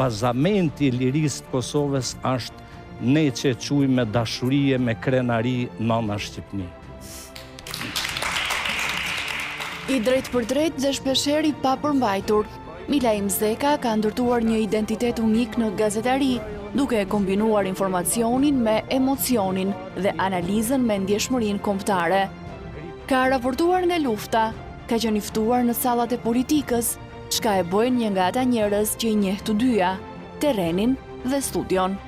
bazamenti i lirisë të Kosovës është ne që quajmë me dashurie, me krenari nëna Shqipni. I drejt për drejt dhe shpesher i papërmbajtur, Milaim Zeka ka ndërtuar një identitet unik në gazetari, duke kombinuar informacionin me emocionin dhe analizën me ndjeshmërinë kombëtare. Ka raportuar nga lufta, ka qenë i ftuar në sallat e politikës, çka e bën një nga ata njerëz që i njeh të dyja, terrenin dhe studion.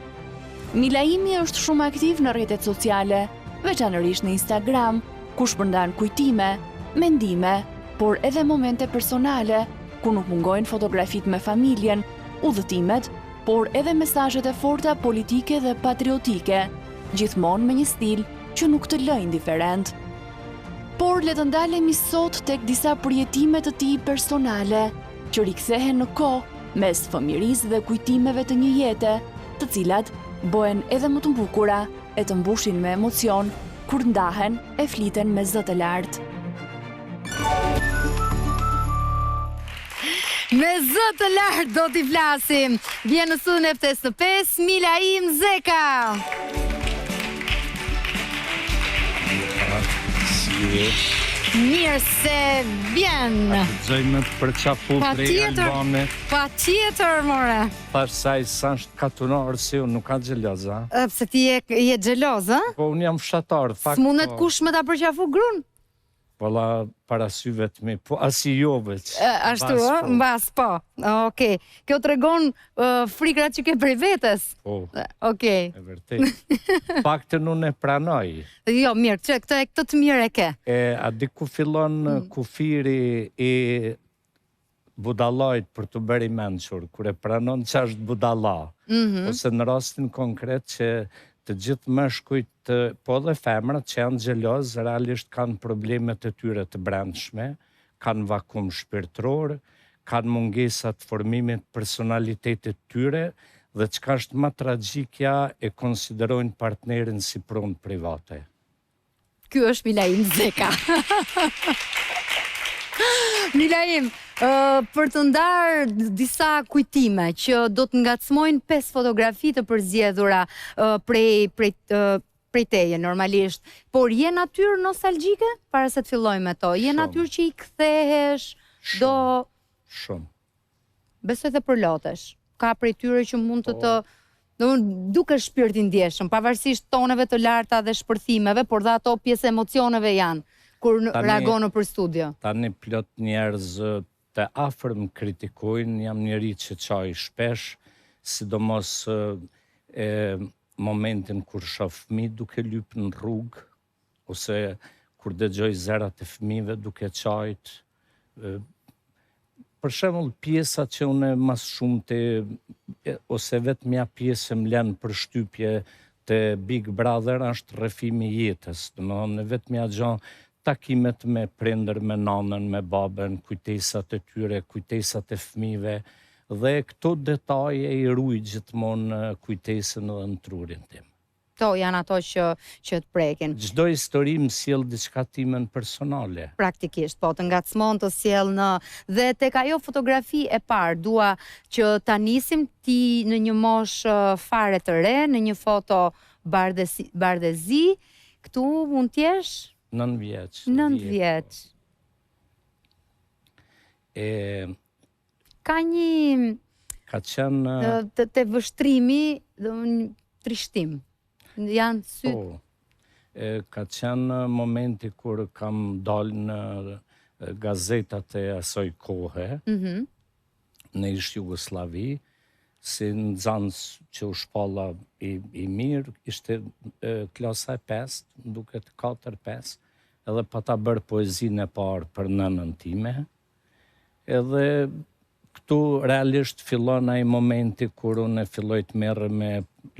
Milaimi është shumë aktiv në rrjetet sociale, veçanërisht në Instagram, ku shpërndan kujtime, mendime, por edhe momente personale, ku nuk mungojnë fotografit me familjen, udhëtimet, por edhe mesazhet e forta politike dhe patriotike, gjithmonë me një stil që nuk të lë indiferent. Por le të ndalemi sot tek disa përjetime të tij personale, që rikthehen në kohë mes fëmirisë dhe kujtimeve të një jete, të cilat bëhen edhe më të mbukura e të mbushin me emocion kur ndahen e fliten me zë të lartë. Me zë të lartë do t'i flasim. Vjen në studion e ftesë të 5, Milaim Zeka. Mirë se vjen. Gjojmë të përqafu prej albame. Pa tjetër, more. Thash saj sa është katunar si unë nuk ka gjeloza. Pse ti je xheloz, ë? Po unë jam fshatar, fakt. S'mundet kush me ta përqafu grun? Pola para syve të mi, po asi jo veç. Ashtu, mbas po. Okej. Kjo tregon frikrat që ke prej vetes. Po. Okej. E vërtet. Paktën unë e pranoj. Jo, mirë, që këtë të mirë e ke. A di ku fillon kufiri i budallajt për të bërë i mençur, kur e pranon që është budalla. Ose në rastin konkret që të gjithë meshkujt, po dhe femrat që janë xheloz, realisht kanë problemet e tyre të brendshme, kanë vakum shpirtëror, kanë mungesa të formimit personalitetit tyre, dhe çka është më tragjikja e konsiderojnë partnerin si pronë private. Ky është Milaim Zeka. Milaim, për të ndarë disa kujtime që do të ngacmojnë 5 fotografi të përzgjedhura prej teje normalisht, por je natyrë nostalgjike para se të fillojmë me to? Je natyrë që i kthehesh do... Shumë. Besoj dhe përlotesh. Ka prej tyre që mund të duke shpirtin ndjeshëm, pavarësisht toneve të larta dhe shpërthimeve, por dhe ato pjesë emocioneve janë, kur reagonë për studio. Tani plot njerëz të afërm kritikojnë, jam njeri që qaj shpesh, sidomos momentin kur shoh fëmijë duke lyp në rrugë, ose kur dëgjoj zërat e fëmijëve duke qajt. Për shembull, pjesa që unë mas shumte, ose vetëm ja pjesë më lën për shtypje të Big Brother është rrëfimi i jetës. Domethënë vetëm ja gjon takimet me prindër, me nanën, me babën, kujtesat e tyre, kujtesat e fëmijëve, dhe këto detaje i ruaj gjithmonë kujtesën dhe në trurin tim. Këto janë ato që të prekin. Çdo histori më sjell diçka timen personale. Praktikisht, po, të ngacmon të sjell në... Dhe tek ajo fotografi e parë, dua që ta nisim ti në një moshë fare të re, në një foto bardezi, këtu mund t'jesh? 9 vjeç. 9 vjeç. Ka një... Ka qenë... Të vështrimi dhe një trishtim. Janë sytë. Po, ka qenë momenti kur kam dalë në gazetat e asoj kohe, në ish Jugoslavi, si në zanës që u shpalla i mirë, ishte klasa e 5, duket 4-5, edhe pa ta bërë poezinë e parë për nënën time, edhe këtu realisht fillon ai momenti kur unë filloj të merre me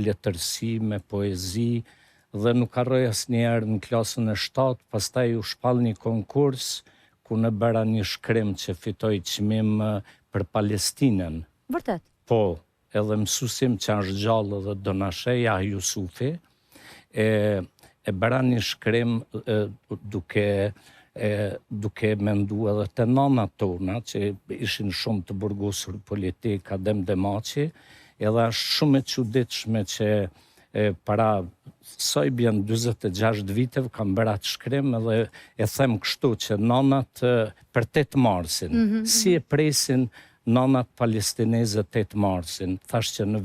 letërsi, me poezi, dhe nuk harroj asnjëherë në klasën e 7, pastaj u shpall një konkurs ku në bëra një shkrim që fitoi çmim për Palestinën. Vërtet? Po, edhe mësuesim që është gjallë dhe Donasheja Jusufi, e bëra një shkrim duke duke mendu edhe të nanat tona, që ishin shumë të burgosur politik, Adem Demaci, edhe është shumë e çuditshme që para sa i bjen 26 viteve kam bërë atë shkrim edhe e them kështu që nanat për 8 marsin, si e presin nanat palestineze 8 marsin, thash që në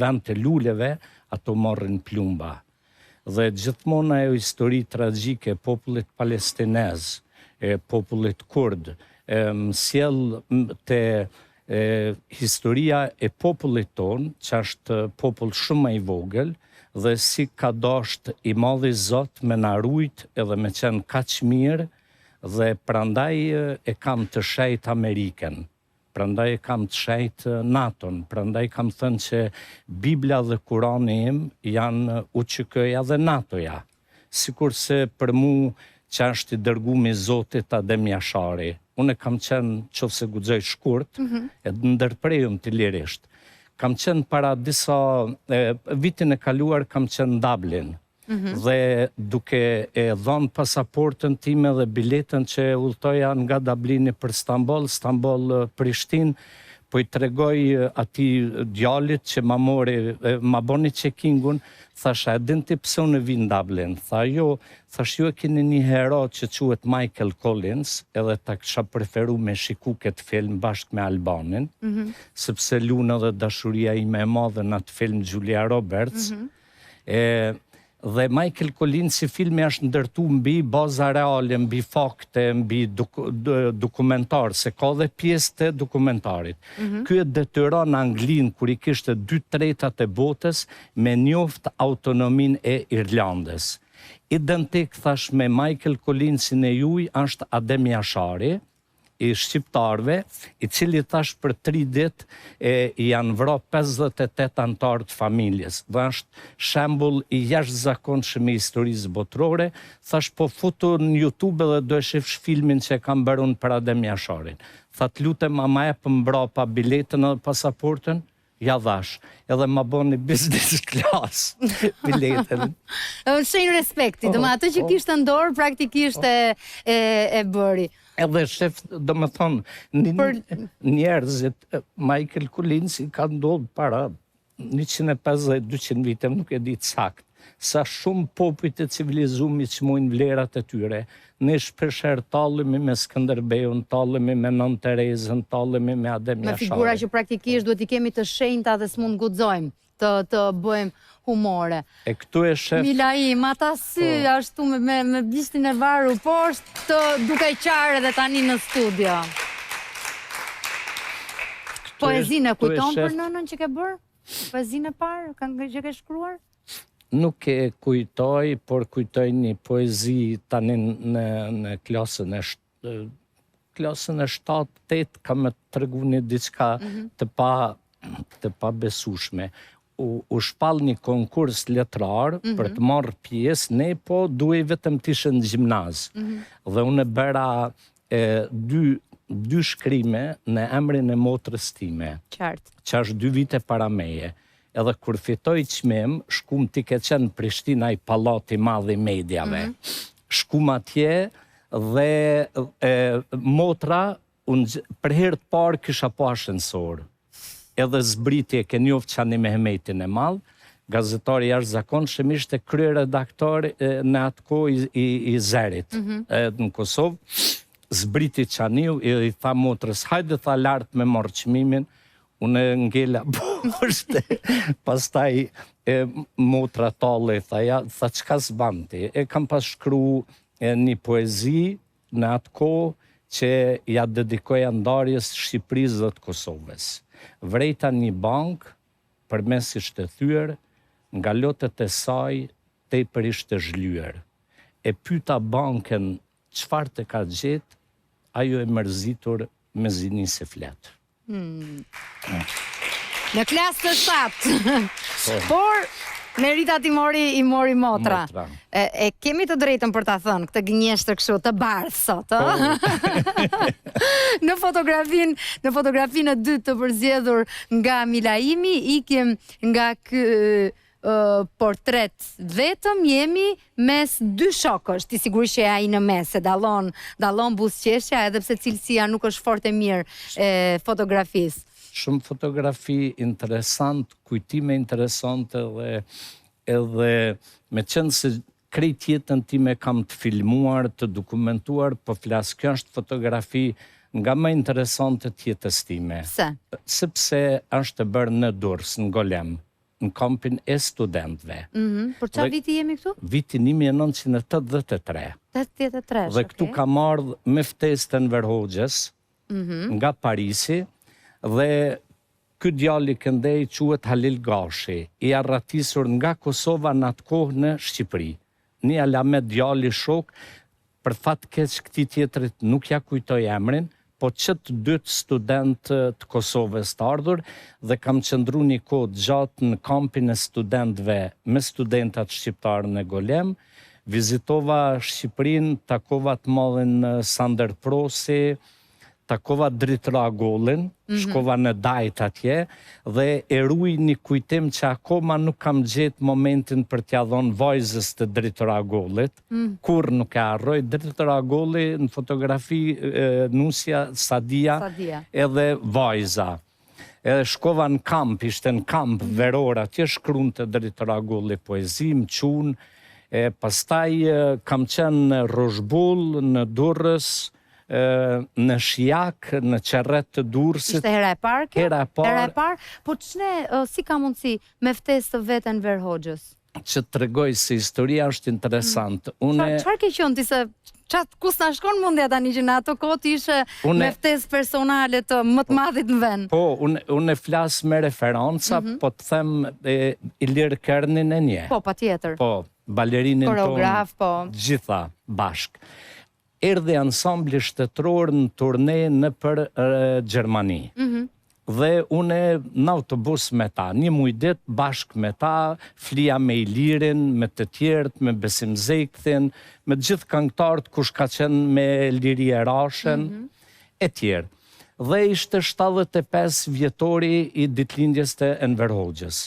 vend të luleve ato morrin plumba. Dhe gjithmonë ajo histori tragjike e popullit palestinez, e popullit kurd, sjell te historia e popullit ton, që është popull shumë më i vogël, dhe si ka dasht i madhi Zot me na rujt edhe me qenë kaq mirë, dhe prandaj e kam të shejt Amerikën, prandaj e kam të shejt NATO-n, prandaj kam thënë që Biblia dhe Kurani im janë UÇK-ja dhe NATO-ja. Sikurse për mu që është i dërguar i Zotit Adem Jashari. Unë kam qenë, qofse guxoj shkurt, e ndërprejëm të lirisht. Kam qenë para disa, vitin e kaluar kam qenë në Dublin, dhe duke e dhënë pasaportën time dhe biletën që udhtoja nga Dublini për Stamboll-Prishtinë, po i tregoj atij djalit që ma boni checkingun, thasha, e din ti pse unë vi në Dublin? Tha, jo, thash, ju e keni një hero që quhet Michael Collins, edhe ta kisha preferu me shiku këtë film bashkë me Albanin, sepse lunë edhe dashuria ime e madhe në atë film Julia Roberts, dhe Michael Collins si filmi është ndërtu mbi baza reale, mbi fakte, mbi dokumentar, se ka dhe pjesë të dokumentarit. Ky e detyron Anglin, kur i kishte 2/3 e botës, me njoft autonomin e Irlandës. Identik, thash, me Michael Collinsin e juj, është Adem Jashari, i shqiptarve, i cili thash për 3 ditë janë vra 58 antarë të familjes. Dhe është shembull i jashtëzakonshëm i historisë botërore, thash po futu në YouTube dhe do e shifsh filmin që kam bërë unë për Adem Jasharin. Tha, të lutem, ma jep mbrapa biletën edhe pasaportën, ja dhash, edhe ma boni business class biletën. Shenjë respekti, do më atë që kishte ndorë praktikisht e bëri. Edhe shef, do më thonë, njerëzit, Michael Collins i ka ndodhë para 150-200 vite, nuk e ditë sakt, sa shumë popujt e civilizumi që mujnë vlerat e tyre. Ne shpesher tallemi me Skënderbeun, tallemi me Nën Terezën, tallemi me Adem Jashari. Me figura që praktikisht duhet i kemi të shenjta dhe s'mund guxojmë të bëjmë humore. E këtu e shef... Milaim, ata sy ashtu me bishtin e varur poshtë, të duke qarë edhe tani në studio. Poezinë e kujton për nënën që ke bërë? Poezinë e parë që ke shkruar? Nuk e kujtoj, por kujtoj një poezi tani në klasën e 7-8 ka me të regu një diçka të pa besushme. U shpall një konkurs letrar për të marrë pjesë, ne po duhej vetëm të ishe në gjimnaz. Dhe unë e bëra 2 shkrime në emrin e motrës time, që është 2 vite para meje. Edhe kur fitoj çmim, shkum t'i ke qenë Prishtina i pallati madh i mediave. Shkum atje dhe motra, për herë të parë kisha pa ashensor. Edhe zbriti e ke njoft Çani Mehmetin e madh, gazetari jashtëzakonshëm, ishte kryeredaktor në atë kohë i Zerit në Kosovë. Zbriti Çaniu i tha motrës, hajde tha lart me marrë çmimin. Unë ngella poshte, pastaj motra talle, tha çka s'ban ti? E kam pas shkru një poezi në atë kohë që ja dedikoja ndarjes Shqipërisë dhe të Kosovës. Vrejta një bankë, përmes ishte thyer, nga lotët e saj tepër ishte zhlyer. E pyeta bankën çfarë të ka gjetë, ajo e mërzitur me zini se flet. Në klasë të 7, por Merita i mori motra. E kemi të drejtën për ta thënë këtë gënjeshtër kështu të bardhë sot, Në fotografinë e dytë të përzgjedhur nga Milaimi, ikim nga ky portret vetëm, jemi mes dy shokësh, ti sigurisht që ai në mes, se dallon buzëqeshja, edhe pse cilësia nuk është fort e mirë e fotografisë. Shumë fotografi interesant, kujtime interesante edhe me qenë se krejt jetën time kam të filmuar, të dokumentuar, po flas, kjo është fotografi nga më interesante të jetës time. Pse? Sepse është e bërë në Durrës, në Golem, në kampin e studentëve. Për çfarë viti jemi këtu? Vitin 1983. 83. Dhe këtu kam ardhur me ftesë të Enver Hoxhës nga Parisi, dhe ky djali këndej quhet Halil Gashi, i arratisur nga Kosova në atë kohë në Shqipëri. Një alamet djali shok, për fat keq këtij tjetrit nuk ja kujtoj emrin, po që të dytë student të Kosovës të ardhur, dhe kam qëndru një kohë gjatë në kampin e studentëve me studentat shqiptarë në Golem, vizitova Shqipërinë, takova të madhin Sander Prosi, takova Dritra Agollin, shkova në Dajt atje, dhe e ruaj një kujtim që akoma nuk kam gjetë momentin për t'ja dhënë vajzës të Dritra Agollit, kur nuk e harroj. Dritra Agolli në fotografi Nusja, Sadia, edhe vajza. Edhe shkova në kamp, ishte në kamp veror, atje shkruante Dritra Agolli poezi, më qunë, pastaj kam qenë në Roshbull, në Durrës, në Shijak, në Qerret të Durrësit. Ishte hera e parë kjo? Hera e parë. Po si ka mundësi me ftesë të vetë Enver Hoxhës? Që të regoj se historia është interesant. Çfarë ke qenë ti se kus na shkon mundja tani që në ato kohë ishe me ftesë personale të më të madhit në vend? Po, unë e flas me referenca, po të them Ilir Kernin e nje. Po, patjetër. Po, balerinin tonë. Koreograf, po. Gjitha, bashk. Erdhi ansambli shtetëror në turne në për Gjermani. Dhe une në autobus me ta, një mujdet bashk me ta, flia me Ilirin, me të tjertë, me Besim Zekthin, me gjithë këngëtarët kush ka qenë me Liri Erashen, e tjerë. Dhe ishte 75 vjetori i ditëlindjes të Enver Hoxhës.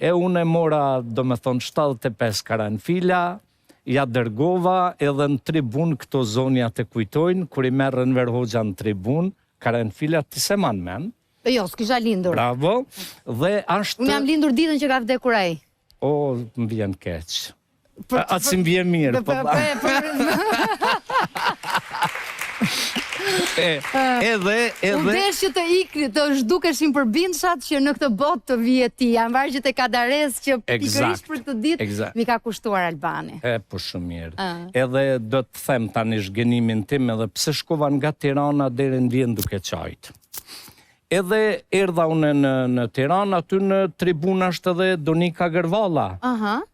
E une mora, do me thonë, 75 karanfila, ja dërgova edhe në tribun këto zonja të kujtojnë, kur i merë Enver Hoxha në tribun, karanfilat të se manë men. Jo, s'kisha lindur. Bravo. Dhe ashtë... Unë jam lindur ditën që ka vdekur ai. O, më vjen keq. Atë si më vjen mirë. Unë desh që të ikri, të zhdukeshin për bindshat që në këtë botë të vijet ti, janë vargjët e Kadares që pikërisht për këtë ditë mi ka kushtuar Albani. Po shumë mirë. Edhe do të them tani zhgënimin tim, edhe pse shkova nga Tirana deri në Vjen duke qajtë. Edhe erdha unë në Tiranë, aty në tribuna është edhe Donika Gërvalla,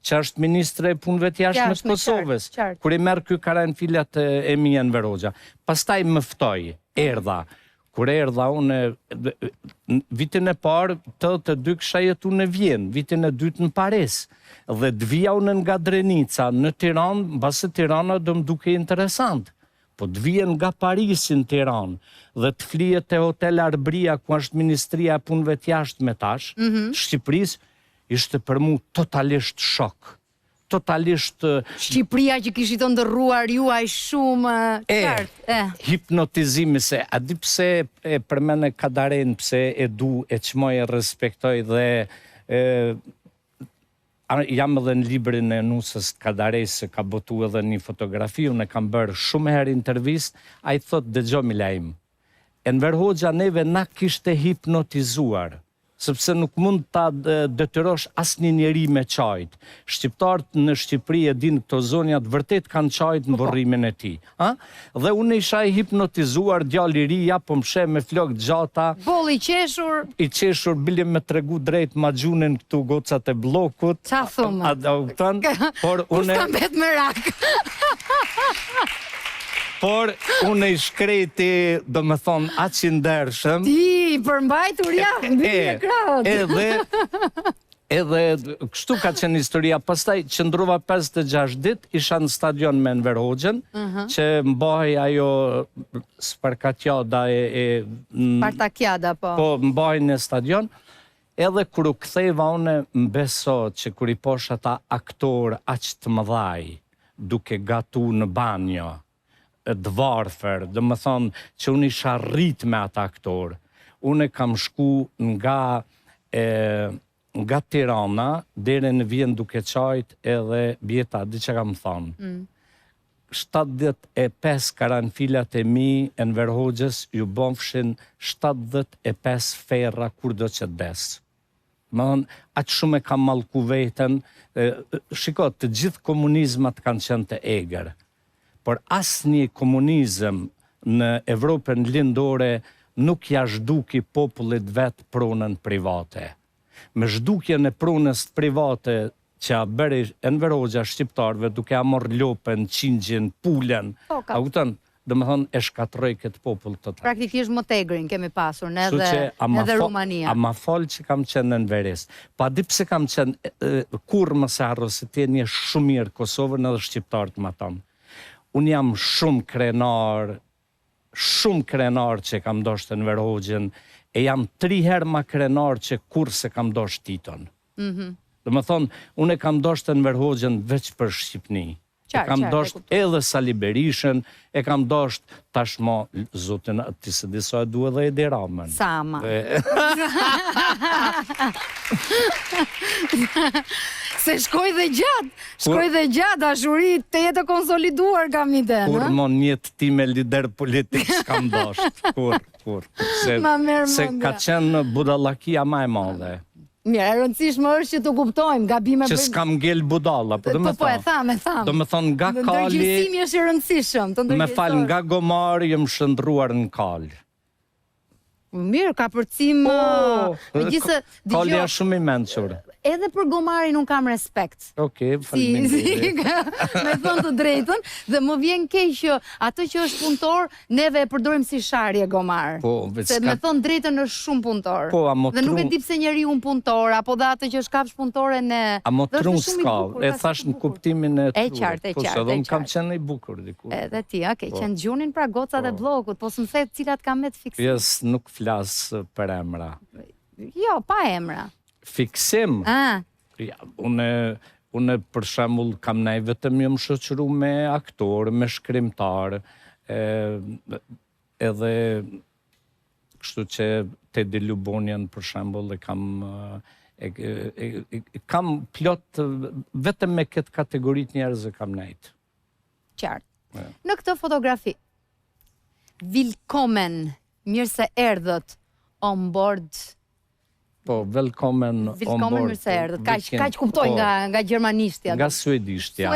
që është ministre e punëve të jashtme të Kosovës, kur i merë ky karanfilat e mi Enver Hoxha. Pastaj më ftoi, erdha. Kur erdha unë, vitin e parë, 82 kisha jetu në Vjen, vitin e dytë në Paris. Dhe dvija unë nga Drenica në Tiranë, mbase Tirana do më duke interesant. Po të vijen nga Parisin Tiranë dhe të flijet të Hotel Arbria, ku është Ministria e Punëve të Jashtme tash, Shqipërisë, ishte për mu totalisht shok. Totalisht... Shqipëria që kishit të ndërruar juaj shumë... Hipnotizimi se, a di pse e për mene Kadaren, pse e du, e qmoj e respektoj dhe... Jam edhe në librin e Nusës Kadares, se ka botu edhe një fotografi, unë e kam bërë shumë herë intervist, a i thot dëgjo Milajm, Enver Hoxha neve na kishte hipnotizuar, sepse nuk mund ta detyrosh asnjë njeri me qajt. Shqiptarët në Shqipëri e din këto zonjat vërtet kanë qajt në burrimin e tij. Dhe unë isha i hipnotizuar, djali i ri, ja po mshe me flokë gjata. Boll i qeshur. I qeshur, bile me tregu drejt maxhunin këtu gocat e bllokut. Ça thumë? Por unë s'ka mbet me rak. Por unë i shkreti, do me thonë, aq i ndershëm. Ti, përmbajtur jam, mbi ekran. Edhe kështu ka qenë historia. Pastaj qëndrova 56 dit, isha në stadion me Enver Hoxhën, që mbahej ajo Spartakjada Spartakjada, po. Po, mbahej në stadion. Edhe kur u ktheva une mbeso që kur I posh ata aktor aq të mëdhaj, duke gatu në banjo, të varfër, dhe më thonë që unë isha rrit me ata aktor. Unë kam shku nga Tirana, deri në Vjen Duke Qajt edhe Bjeta, di që kam thonë. 75 karanfilat e mi e Enver Hoxhës ju bëmfshin 75 ferra kur do që desë. Më thonë, aqë shumë e kam malku veten, shiko, të gjithë komunizmat kanë qenë të eger, por asnjë komunizëm në Evropën lindore nuk ja zhduki popullit vetë pronën private. Me zhdukjen e pronës private që a bëri Enver Hoxha shqiptarëve duke a morë lopën, qingjin, pulen, a kupton, dhe më thonë e shkatroj këtë popull të ta. Praktikisht më tegrin kemi pasur, edhe Rumania. A ma falë që kam qenë në Enveres. Pa di pse kam qenë, kur më se arro se ti një shumë mirë Kosovën edhe shqiptarët më tamë. Unë jam shumë krenar që kam dosht Enver Hoxhën, e jam 3 herë ma krenar që kur se kam dosht Titon. Dhe më thonë, unë e kam dosht Enver Hoxhën veç për Shqipni. E kam dosht edhe Sali Berishën, e kam dosht tashmo, zotin, ti se diso e duhe dhe Edi Ramën. Sama. Se shkoj dhe gjatë, dashurit të jetë konsoliduar kam i den. Kur mon njëtë ti me lider politik s'kam dosht. Kur. Se ka qenë budallakia ma e madhe. Mirë, e rëndësishme është që të kuptojmë gabime që s'kam ngel budalla, po dhe me thonë. Po e tham. Do me thonë nga Kali... Ndërgjësimi është i rëndësishëm. Me falë nga Gomari jem shëndruar në Kali. Mirë, ka përcim... Kali është shumë I mençur. Edhe për Gomarin unë kam respekt. Okej, faleminderit. Me thonë të drejtën, dhe më vjen keq që atë që është punëtor, neve e përdorim si sharje Gomar. Se me thonë drejtën është shumë punëtor. Dhe nuk e di pse njeriu punëtor, apo dhe atë që është kafsh punëtore në... A më trun s'ka, e thash në kuptimin e trurit. E qartë. Edhe unë kam qenë I bukur diku. Edhe ti, qenë gjunin pra gocat e blokut, po s'më the cilat kam me të fiksim. Jes, nuk flas për emra. Jo, pa emra. Fiksim? Unë për shembull kam nej vetëm jam shoqëru me aktor, me shkrimtar, edhe kështu që Tedi Lubonjan për shembull kam plot vetëm me këtë kategorit njerëzve kam nejt. Qartë. Në këtë fotografi, Willkommen, mirë se erdhët on board. Po, velkommen on board. Willkommen mirë se erdhët. Kaq kuptoj nga gjermanishtja. Nga suedishtja.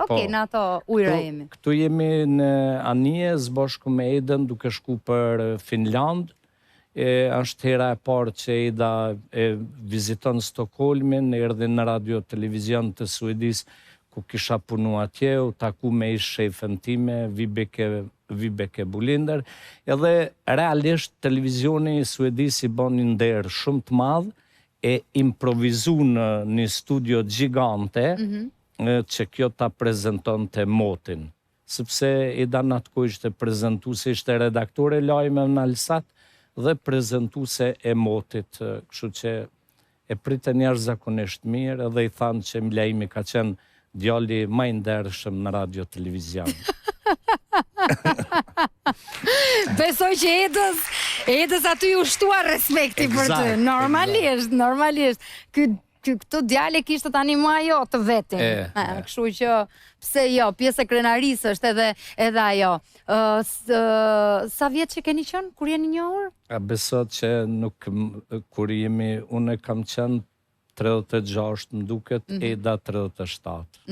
Okej, në ato ujra jemi. Këtu jemi në Anije, zbashku me Edën, duke shku për Finland. Është hera e parë që Eda e viziton Stockholmin, erdhi në radio televizion të Suedis, ku kisha punu atje, u taku me ish shefen time, Vibeke Bulinder, edhe realisht televizioni Suedis I bon një nder shumë të madh, e improvizu në një studio gjigante, që kjo ta prezenton të motin. Sepse Eda në atë ku ishte prezentu se ishte redaktore lajme në Alsat, dhe prezentu se e motit, kështu që e pritë njerë zakonisht mirë, edhe I thanë që Mlejmi ka qenë djali ma I ndershëm në radio televizion. Besoj që Edës aty u shtua respekti për të. Normalisht. Këtë djale kishtë tani mua jo të vetin. Kështu që pse jo, pjesë e krenarisë është edhe ajo. Sa vjetë që keni qënë, kur jeni njohur? Besot që nuk, kur jemi, unë kam qenë 36 më duket, Eda 37.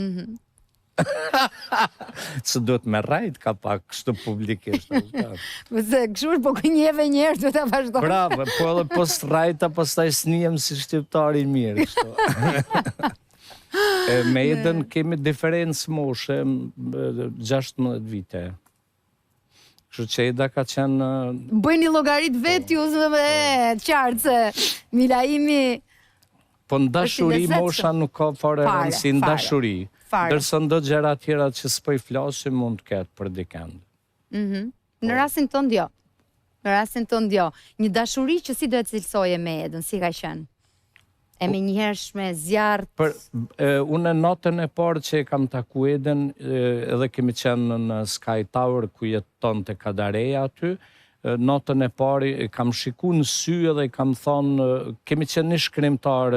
Që duhet me rajt ka pak kështu publikisht. Këshur, po kënjeve njerë duhet të vazhdojnë. Bravo, po edhe post rajta, pas taj snijem si shqiptari mirë. Me Edën kemi diferencë moshe 16 vite. Kështu që Eda ka qenë... Bëjni logarit vetë ju, qartë se Milaimi... Po në dashuri mosha nuk ka fare rëndësi në dashuri. Dërsa ndo gjera tjera që s'po I flasim mund të ketë për dikend. Në rasin të ndjo. Një dashuri që si do të cilësoje me Edën, si ka qenë? E me njëhershme, zjarrt. Unë notën e parë që e kam taku Eden, edhe kemi qenë në Sky Tower, ku jeton të Kadareja aty, notën e parë e kam shiku në sy edhe i kam thonë, kemi qenë një shkrimtar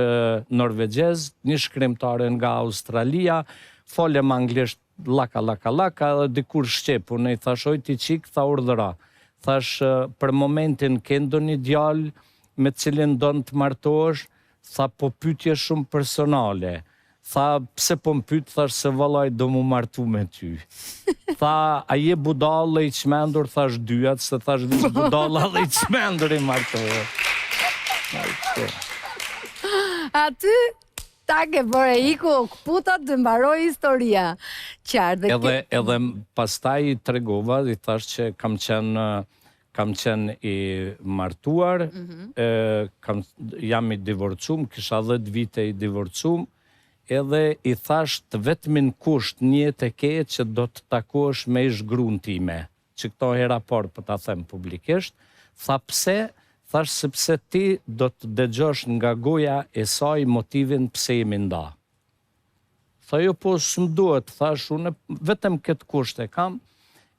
norvegjez, një shkrimtar nga Australia, folem anglisht laka, edhe dikur shqepu, ne i thashoj ti qik, tha urdhëra. Thash, për momentin kendo një djalë me cilin do në të martosh, tha po pytje shumë personale. Tha pse po më pyt, thash se vallaj do mu martu me ty. Tha a je budalla i qmendur, thash dyat, se thash budalla dhe i qmendur i martohe. Aty ta ke bërë iku putat të mbaroj historia. Qartë. Edhe pastaj i tregova, i thash që kam qenë i martuar, jam i divorcum, kisha 10 vite i divorcum, edhe i thash të vetmin kusht një të ke që do të takosh me ish gruan time, që këto hera por për ta them publikisht, tha pse, thash sepse ti do të dëgjosh nga goja e saj motivin pse jemi nda. Tha jo po s'm duhet, thash unë vetëm këtë kusht e kam,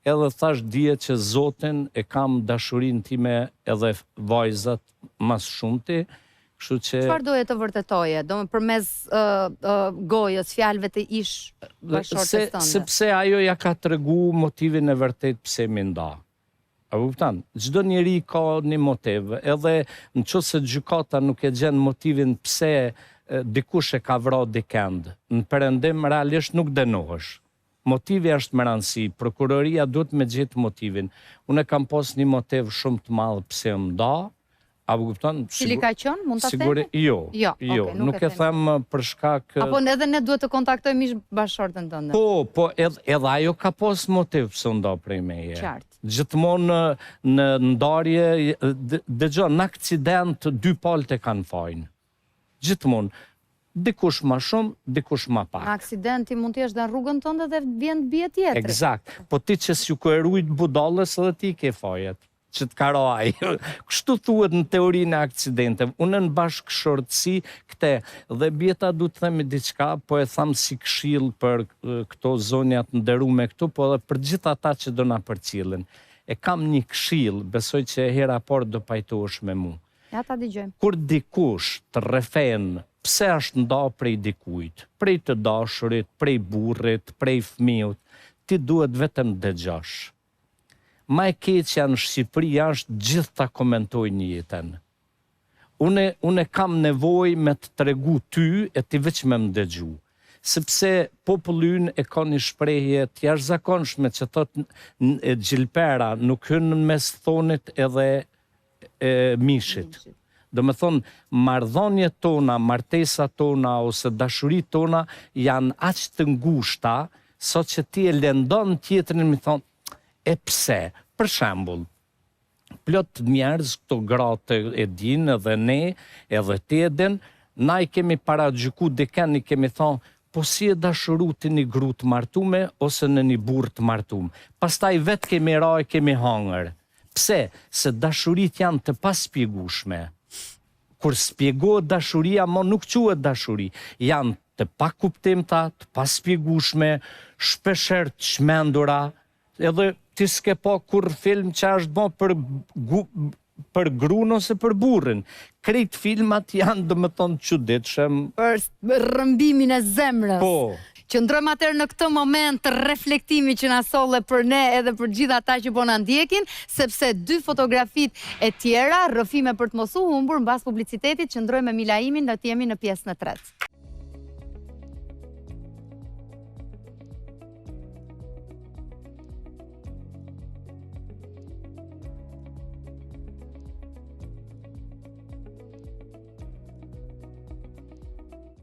edhe thash dje që Zotin e kam dashurin time edhe vajzat mas shumëti, kështu që... Çfarë doje të vërtetoje? Do më përmes gojës, fjalëve të ish bashkëshortes tënde? Sepse ajo ja ka tregu motivin e vërtet pse më nda. A kupton? Çdo njeri ka një motiv, edhe nëse gjykata nuk e gjen motivin pse dikush e ka vrarë dikend, në perëndim realisht nuk dënohesh. Motivi është më rëndësi, prokuroria duhet me gjetë motivin. Unë kam pas një motiv shumë të madh pse më nda, a kupton? Cili ka qenë, mund ta themi? Jo, nuk e them për shkak... Apo edhe ne duhet të kontaktojmë ish bashkëshorten tënde? Po, edhe ajo ka pas motiv pse u nda prej meje. Qartë. Gjithmonë në ndarje, dëgjon, në aksident dy palët e kanë fajin. Gjithmonë. Dikush ma shumë, dikush ma pak. Në aksidenti mund t'jesh dhe rrugën tënde dhe vjen të bie tjetri. Eksakt. Po ti që s'ju ko e rujt budallës edhe ti ke fajet, që t'ka roj. Kështu thuhet në teorinë e aksidenteve. Unë në bashkëshortësi këte, dhe bjeta du të themi diçka, po e thamë si këshill për këto zonjat nderume këtu, po edhe për gjitha ata që do na përcjellin. E kam një këshill, besoj që hera por do pajtohesh me mu. Ja ta dëgjojmë. Kur dikush të rrefen pse është nda prej dikujt, prej të dashurit, prej burrit, prej fëmijët, ti duhet vetëm dëgjosh. Ma e keqja në Shqipëri është gjithë ta komentojnë jetën. Unë kam nevojë me të tregu ty e ti veç me më dëgju. Sepse populli ynë e ka një shprehje të jashtëzakonshme që thotë gjilpera nuk hyn në mes thonit edhe mishit. Do me thonë, marrëdhëniet tona, martesat tona, ose dashurit tona, janë aq të ngushta, sot që ti e lëndon tjetrin me thonë, e pse? Për shembull, plot njerëz, këto gratë e dinë, edhe ne, edhe ti e din, na i kemi paragjyku diken, i kemi thonë, po si e dashuruti një gru të martume, ose në një burr të martume. Pastaj vetë kemi raj, kemi hangër. Pse? Se dashurit janë të paspjegueshme. Kur spjegohet dashuria, mo nuk quhet dashuri. Janë të pakuptimta, të paspjegueshme, shpesher të çmendura, edhe ti s'ke pa kur film që është bën për gruan ose për burrin. Krejt filmat janë domethënë çuditshëm. Për rrëmbimin e zemrës. Po. Qëndrojmë atëherë në këtë moment të reflektimi që na solle për ne edhe për gjithë ata që po na ndjekin, sepse dy fotografit e tjera, rrëfime për të mos u humbur mbas publicitetit, qëndrojmë me Milaimin dhe të jemi në pjesën e tretë.